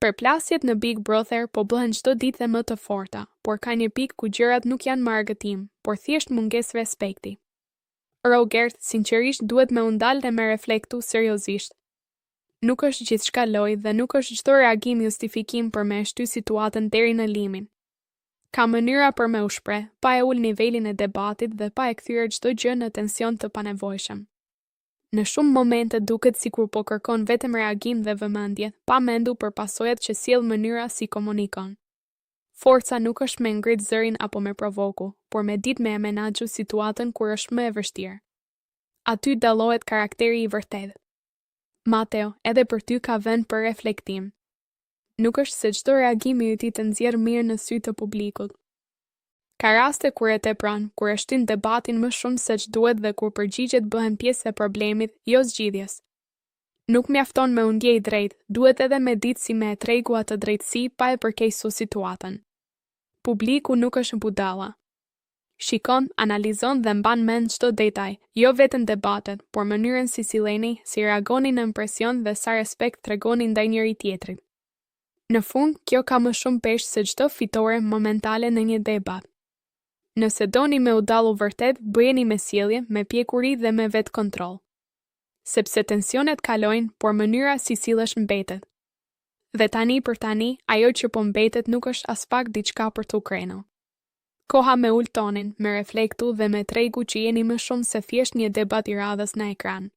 Përplasjet në Big Brother po bëhen çdo ditë më të forta, por ka një pikë ku gjërat nuk janë me argëtim, por thjesht mungesë respekti. Robert, sinqerisht duhet me u ndalë dhe me reflektu seriozisht. Nuk është gjithçka lojë dhe nuk është çdo reagim justifikim për me shty situatën deri në limin. Ka mënyra për me u shpreh, pa e ul nivelin e debatit dhe pa e kthyer çdo gjë në tension të panevojshëm. Në shumë momente duket sikur po kërkon vetëm reagim dhe vëmendje, pa mendu për pasojat që sjell mënyra si komunikon. Forca nuk është me ngrit zërin apo me provoku, por me ditë me e menaxhu situatën kur është më e vështirë. Aty dallohet karakteri i vërtetë. Mateo, edhe për ty ka vend për reflektim. Nuk është se çdo reagim i yt të nxjerr mirë në sy të publikut. Ka raste kur e tepron, kur e shtyn debatin më shumë se ç'duhet dhe kur përgjigjet bëhen pjesë e problemit, jo zgjidhjes. Nuk mjafton me u ndjej drejt, duhet edhe me ditë si me e tregu atë drejtësi pa e përkeqësuar situatën. Publiku nuk është budalla. Shikon, analizon dhe mban mend çdo detaj, jo vetëm debatet, por mënyrën si silleni, si reagoni në impresion dhe sa respekt tregoni ndaj njëri tjetrit. Në fund, kjo ka më shumë peshë se çdo fitore momentale në një debat. Nëse doni me u dallu vërtet, bëjeni me sjellje, me pjekuri dhe me vetë kontroll. Sepse tensionet kalojnë, por mënyra si sillesh mbetet. Dhe tani për tani, ajo që po mbetet nuk është as pak diçka për t'u krenu. Koha me ul tonin, me reflektu dhe me tregu që jeni më shumë se thjesht një debat i radhës në ekran.